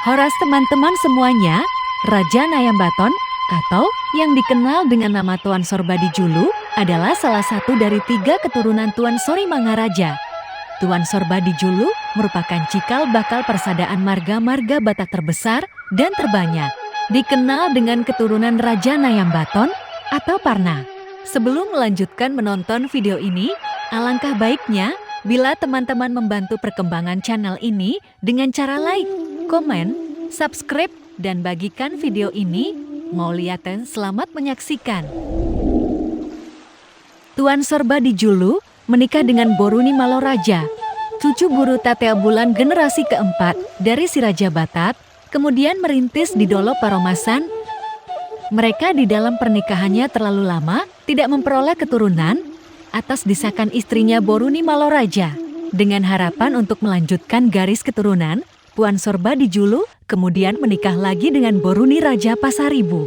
Horas teman-teman semuanya, Raja Nayambaton atau yang dikenal dengan nama Tuan Sorbadi Julu adalah salah satu dari 3 keturunan Tuan Sori Mangaraja. Tuan Sorbadi Julu merupakan cikal bakal persadaan marga-marga Batak terbesar dan terbanyak. Dikenal dengan keturunan Raja Nayambaton atau Parna. Sebelum melanjutkan menonton video ini, alangkah baiknya bila teman-teman membantu perkembangan channel ini dengan cara like, komen, subscribe, dan bagikan video ini. Mau liatin, selamat menyaksikan. Tuan Sorbadi Julu menikah dengan Boruni Maloraja, cucu guru Tatea Bulan generasi keempat dari si Raja Batak, kemudian merintis di Dolo Paromasan. Mereka di dalam pernikahannya terlalu lama tidak memperoleh keturunan atas desakan istrinya Boruni Maloraja. Dengan harapan untuk melanjutkan garis keturunan, Tuan Sorbadi Julu kemudian menikah lagi dengan Boruni Raja Pasaribu.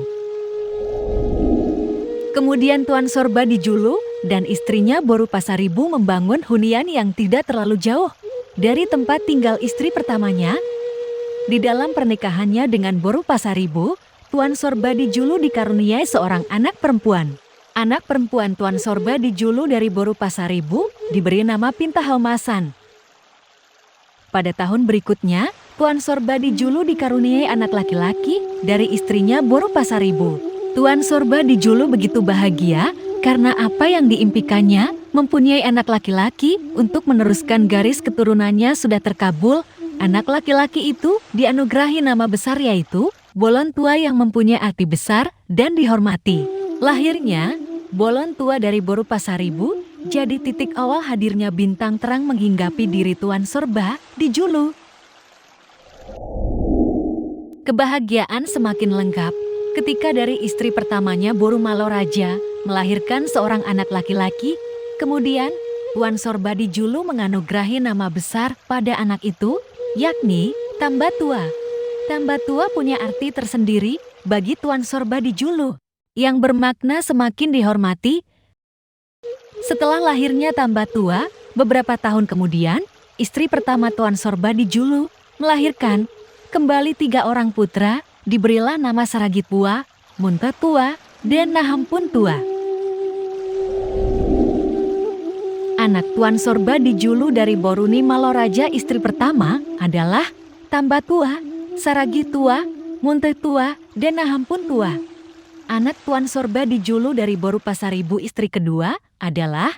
Kemudian Tuan Sorbadi Julu dan istrinya Boru Pasaribu membangun hunian yang tidak terlalu jauh dari tempat tinggal istri pertamanya. Di dalam pernikahannya dengan Boru Pasaribu, Tuan Sorbadi Julu dikaruniai seorang anak perempuan. Anak perempuan Tuan Sorbadi Julu dari Boru Pasaribu diberi nama Pintahalmasan. Pada tahun berikutnya, Tuan Sorbadi Julu dikaruniai anak laki-laki dari istrinya Boru Pasaribu. Tuan Sorbadi Julu begitu bahagia karena apa yang diimpikannya, mempunyai anak laki-laki untuk meneruskan garis keturunannya sudah terkabul. Anak laki-laki itu dianugerahi nama besar yaitu Bolon Tua yang mempunyai arti besar dan dihormati. Lahirnya, Bolon Tua dari Boru Pasaribu jadi titik awal hadirnya bintang terang menghinggapi diri Tuan Sorbadi Julu. Kebahagiaan semakin lengkap ketika dari istri pertamanya Boru Maloraja melahirkan seorang anak laki-laki. Kemudian Tuan Sorbadi Julu menganugerahi nama besar pada anak itu, yakni Tambatua. Tambatua punya arti tersendiri bagi Tuan Sorbadi Julu, yang bermakna semakin dihormati. Setelah lahirnya Tambatua, beberapa tahun kemudian, istri pertama Tuan Sorbadi Julu melahirkan kembali 3 orang putra, diberilah nama Saragipua, Muntetua, dan Nahampun Tua. Anak Tuan Sorbadi Julu dari Boruni Maloraja istri pertama adalah Tambatua, Saragitua, Muntetua, dan Nahampun Tua. Anak Tuan Sorbadi Julu dari Boru Pasaribu istri kedua adalah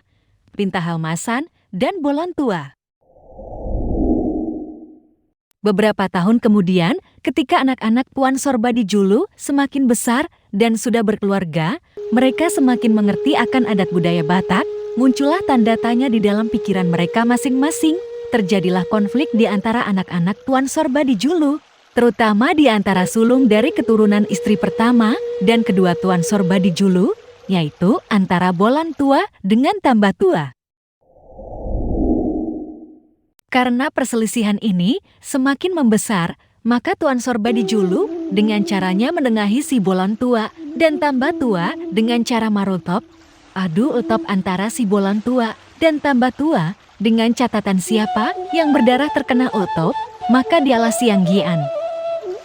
Pintahalmasan dan Bolon Tua. Beberapa tahun kemudian, ketika anak-anak Tuan Sorbadi Julu semakin besar dan sudah berkeluarga, mereka semakin mengerti akan adat budaya Batak. Muncullah tanda tanya di dalam pikiran mereka masing-masing. Terjadilah konflik di antara anak-anak Tuan Sorbadi Julu, terutama di antara sulung dari keturunan istri pertama dan kedua Tuan Sorbadi Julu, yaitu antara Bolon Tua dengan Tambatua. Karena perselisihan ini semakin membesar, maka Tuan Sorbadi Julu dengan caranya menengahi si Bolon Tua dan Tambatua dengan cara marultop, adu ultop antara si Bolon Tua dan Tambatua dengan catatan siapa yang berdarah terkena ultop, maka dialah Siang Gian.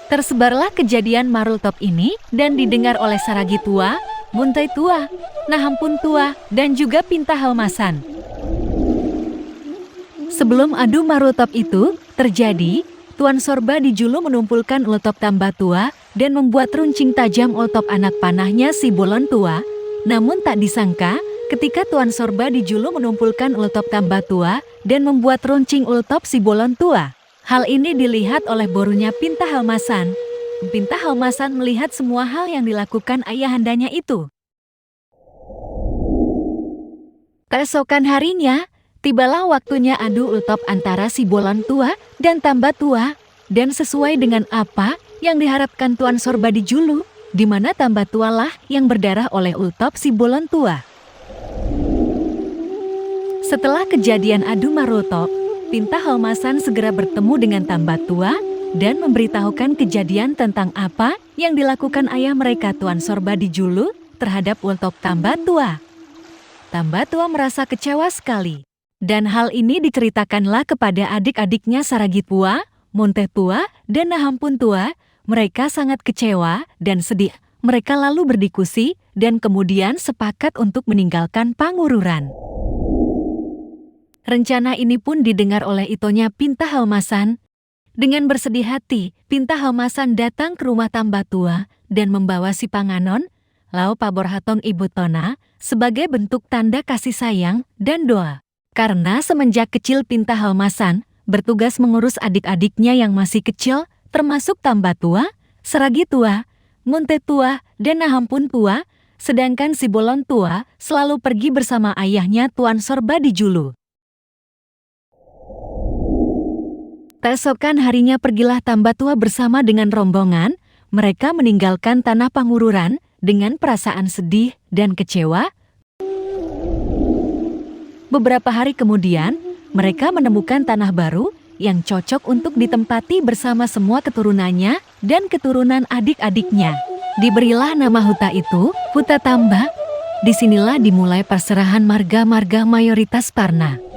Tersebarlah kejadian marultop ini dan didengar oleh Saragitua, Muntetua, Nahampun Tua, dan juga Pintahalmasan. Sebelum adu marultop itu terjadi, Tuan Sorbadi Julu menumpulkan ultop Tambatua dan membuat runcing tajam ultop anak panahnya si Bolon Tua. Namun tak disangka, ketika Tuan Sorbadi Julu menumpulkan ultop Tambatua dan membuat runcing ultop si Bolon Tua, hal ini dilihat oleh borunya Pintahalmasan. Pintahalmasan melihat semua hal yang dilakukan ayahandanya itu. Keesokan harinya, tibalah waktunya adu ultop antara si Bolon Tua dan Tambatua, dan sesuai dengan apa yang diharapkan Tuan Sorbadi Julu, di mana Tambatua lah yang berdarah oleh ultop si Bolon Tua. Setelah kejadian adu marultop, Pintahalmasan segera bertemu dengan Tambatua dan memberitahukan kejadian tentang apa yang dilakukan ayah mereka Tuan Sorbadi Julu terhadap ultop Tambatua. Tambatua merasa kecewa sekali. Dan hal ini diceritakanlah kepada adik-adiknya Saragipua, Munteh Tua, dan Nahampun Tua, mereka sangat kecewa dan sedih. Mereka lalu berdiskusi dan kemudian sepakat untuk meninggalkan Pangururan. Rencana ini pun didengar oleh Itonya Pinta Halmasan. Dengan bersedih hati, Pinta Halmasan datang ke rumah Tambah Tua dan membawa si Panganon, Lau Pabor Hatong Ibu Tona, sebagai bentuk tanda kasih sayang dan doa. Karena semenjak kecil Pinta Halmasan bertugas mengurus adik-adiknya yang masih kecil, termasuk Tambah Tua, Seragi Tua, Munteh Tua, dan Nahampun Tua, sedangkan si Bolon Tua selalu pergi bersama ayahnya Tuan Sorba di Julu. Keesokan harinya pergilah Tambah Tua bersama dengan rombongan. Mereka meninggalkan tanah Pangururan dengan perasaan sedih dan kecewa. Beberapa hari kemudian, mereka menemukan tanah baru yang cocok untuk ditempati bersama semua keturunannya dan keturunan adik-adiknya. Diberilah nama huta itu, Huta Tambah. Disinilah dimulai perserahan marga-marga mayoritas Parna.